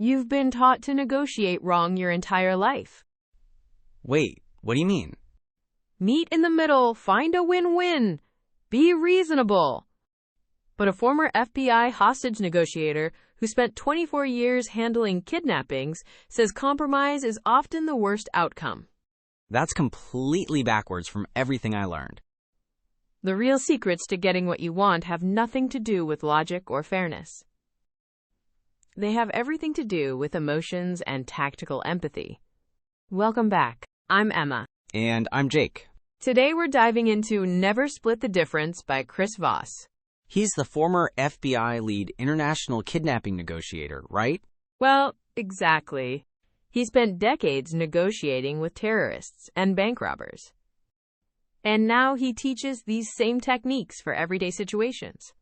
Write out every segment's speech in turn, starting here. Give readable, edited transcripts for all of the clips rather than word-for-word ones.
You've been taught to negotiate wrong your entire life. Wait, what do you mean? Meet in the middle, find a win-win. Be reasonable. But a former FBI hostage negotiator who spent 24 years handling kidnappings says compromise is often the worst outcome. That's completely backwards from everything I learned. The real secrets to getting what you want have nothing to do with logic or fairness. They have everything to do with emotions and tactical empathy. Welcome back. I'm Emma. And I'm Jake. Today we're diving into Never Split the Difference by Chris Voss. He's the former FBI lead international kidnapping negotiator, right? Well, exactly. He spent decades negotiating with terrorists and bank robbers. And now he teaches these same techniques for everyday situations.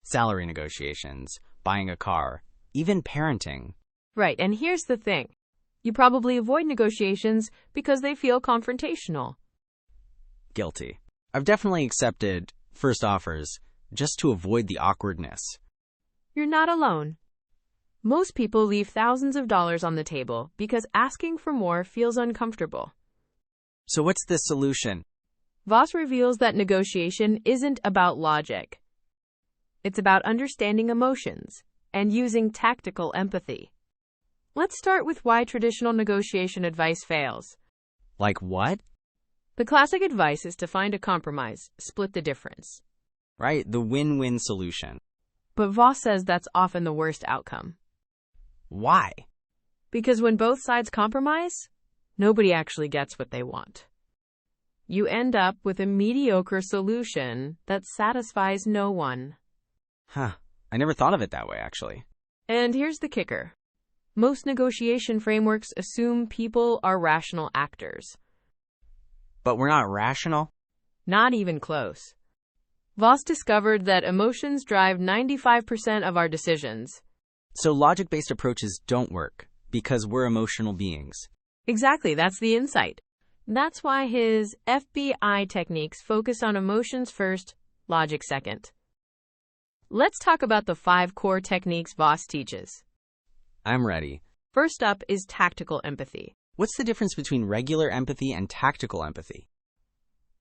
Salary negotiations, buying a car, even parenting. Right, and here's the thing. You probably avoid negotiations because they feel confrontational. Guilty. I've definitely accepted first offers just to avoid the awkwardness. You're not alone. Most people leave thousands of dollars on the table because asking for more feels uncomfortable. So what's the solution? Voss reveals that negotiation isn't about logic. It's about understanding emotions and using tactical empathy. Let's start with why traditional negotiation advice fails. Like what? The classic advice is to find a compromise, split the difference. Right, the win-win solution. But Voss says that's often the worst outcome. Why? Because when both sides compromise, nobody actually gets what they want. You end up with a mediocre solution that satisfies no one. Huh, I never thought of it that way, actually. And here's the kicker. Most negotiation frameworks assume people are rational actors. But we're not rational? Not even close. Voss discovered that emotions drive 95% of our decisions. So logic-based approaches don't work because we're emotional beings. Exactly, that's the insight. That's why his FBI techniques focus on emotions first, logic second. Let's talk about the 5 core techniques Voss teaches. I'm ready. First up is tactical empathy. What's the difference between regular empathy and tactical empathy?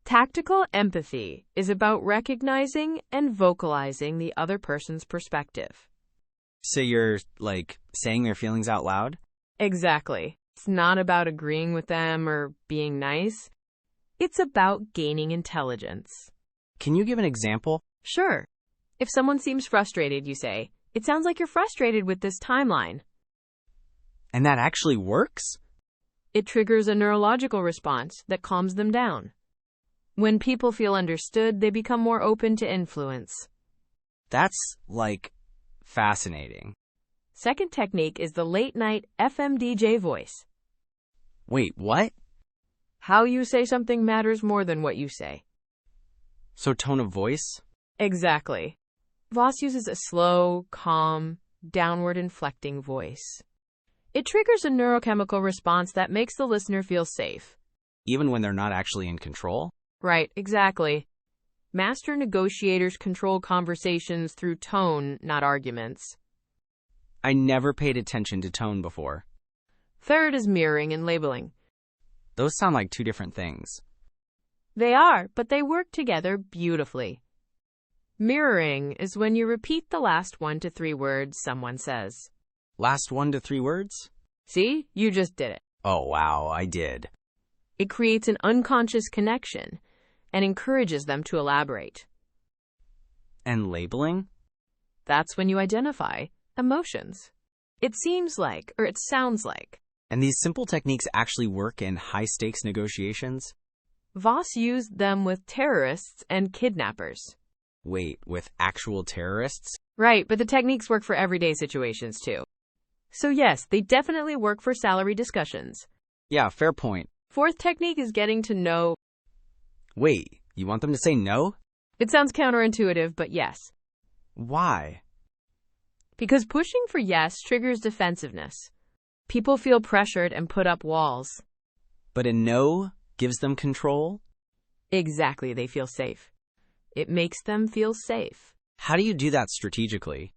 Tactical empathy is about recognizing and vocalizing the other person's perspective. So you're, saying their feelings out loud? Exactly. It's not about agreeing with them or being nice. It's about gaining intelligence. Can you give an example? Sure. If someone seems frustrated, you say, "It sounds like you're frustrated with this timeline." And that actually works? It triggers a neurological response that calms them down. When people feel understood, they become more open to influence. That's, fascinating. Second technique is the late-night FM DJ voice. Wait, what? How you say something matters more than what you say. So tone of voice? Exactly. Voss uses a slow, calm, downward inflecting voice. It triggers a neurochemical response that makes the listener feel safe. Even when they're not actually in control? Right, exactly. Master negotiators control conversations through tone, not arguments. I never paid attention to tone before. Third is mirroring and labeling. Those sound like 2 different things. They are, but they work together beautifully. Mirroring is when you repeat the last 1 to 3 words someone says. Last 1 to 3 words? See? You just did it. Oh, wow, I did. It creates an unconscious connection and encourages them to elaborate. And labeling? That's when you identify emotions. It seems like, or it sounds like. And these simple techniques actually work in high-stakes negotiations? Voss used them with terrorists and kidnappers. Wait, with actual terrorists? Right, but the techniques work for everyday situations too. So yes, they definitely work for salary discussions. Yeah, fair point. Fourth technique is getting to know. Wait, you want them to say no? It sounds counterintuitive, but yes. Why? Because pushing for yes triggers defensiveness. People feel pressured and put up walls. But a no gives them control? Exactly, they feel safe. It makes them feel safe. How do you do that strategically?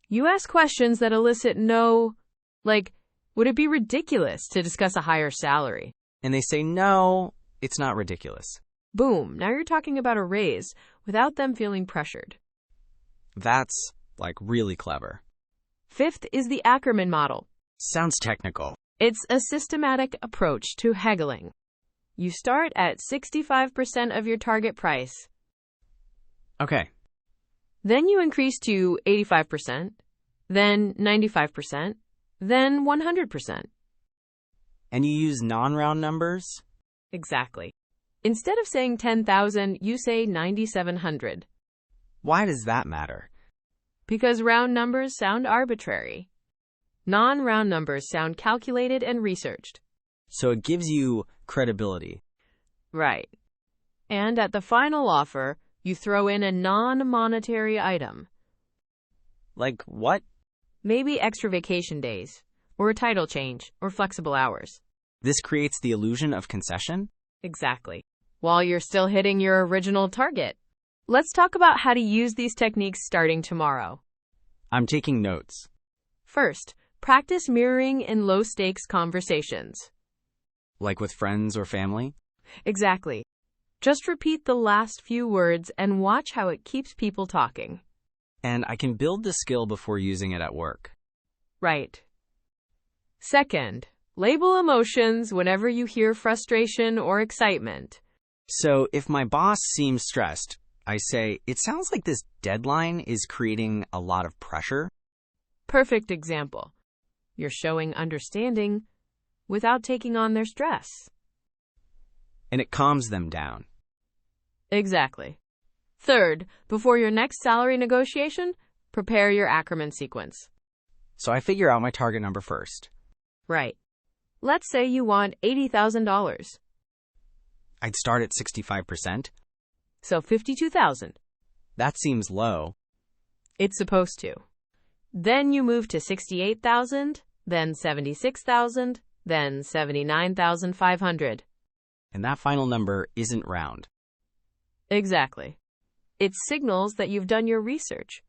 You ask questions that elicit no, like, would it be ridiculous to discuss a higher salary? And they say, no, it's not ridiculous. Boom, now you're talking about a raise without them feeling pressured. That's, really clever. Fifth is the Ackerman model. Sounds technical. It's a systematic approach to haggling. You start at 65% of your target price. Okay. Then you increase to 85%, then 95%, then 100%. And you use non-round numbers? Exactly. Instead of saying 10,000, you say 9,700. Why does that matter? Because round numbers sound arbitrary. Non-round numbers sound calculated and researched. So it gives you credibility. Right. And at the final offer, you throw in a non-monetary item. Like what? Maybe extra vacation days, or a title change, or flexible hours. This creates the illusion of concession? Exactly. While you're still hitting your original target. Let's talk about how to use these techniques starting tomorrow. I'm taking notes. First, practice mirroring in low-stakes conversations. Like with friends or family? Exactly. Just repeat the last few words and watch how it keeps people talking. And I can build the skill before using it at work. Right. Second, label emotions whenever you hear frustration or excitement. So if my boss seems stressed, I say, it sounds like this deadline is creating a lot of pressure. Perfect example. You're showing understanding without taking on their stress. And it calms them down. Exactly. Third, before your next salary negotiation, prepare your Ackerman sequence. So I figure out my target number first. Right. Let's say you want $80,000. I'd start at 65%. So $52,000. That seems low. It's supposed to. Then you move to $68,000, then $76,000, then $79,500. And that final number isn't round. Exactly. It signals that you've done your research.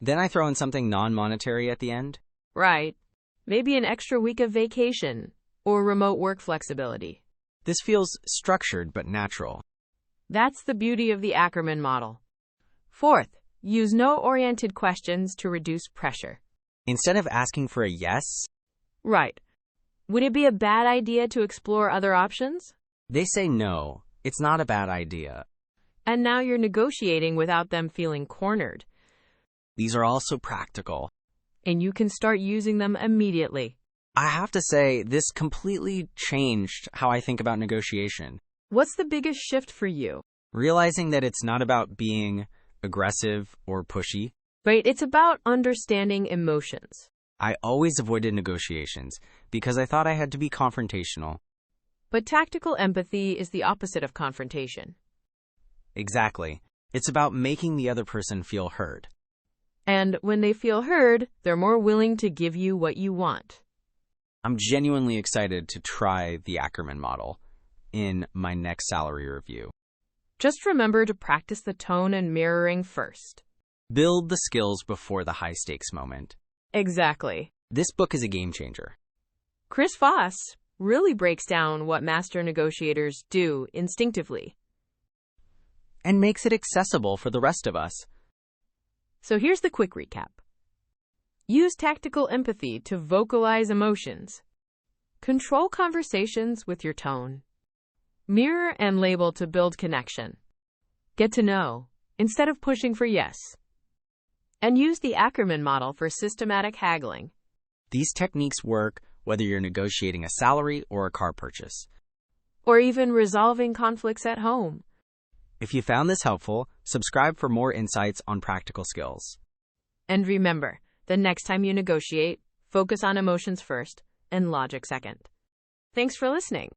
Then I throw in something non-monetary at the end? Right. Maybe an extra week of vacation or remote work flexibility. This feels structured but natural. That's the beauty of the Ackerman model. Fourth, use no-oriented questions to reduce pressure. Instead of asking for a yes, Right. Would it be a bad idea to explore other options? they say no. It's not a bad idea. And now you're negotiating without them feeling cornered. These are also practical. And you can start using them immediately. I have to say, this completely changed how I think about negotiation. What's the biggest shift for you? Realizing that it's not about being aggressive or pushy. Right, it's about understanding emotions. I always avoided negotiations because I thought I had to be confrontational. But tactical empathy is the opposite of confrontation. Exactly. It's about making the other person feel heard. And when they feel heard, they're more willing to give you what you want. I'm genuinely excited to try the Ackerman model in my next salary review. Just remember to practice the tone and mirroring first. Build the skills before the high-stakes moment. Exactly. This book is a game changer. Chris Voss really breaks down what master negotiators do instinctively. And makes it accessible for the rest of us. So here's the quick recap. Use tactical empathy to vocalize emotions. Control conversations with your tone. Mirror and label to build connection. Get to know instead of pushing for yes. And use the Ackerman model for systematic haggling. These techniques work whether you're negotiating a salary or a car purchase. Or even resolving conflicts at home. If you found this helpful, subscribe for more insights on practical skills. And remember, the next time you negotiate, focus on emotions first and logic second. Thanks for listening.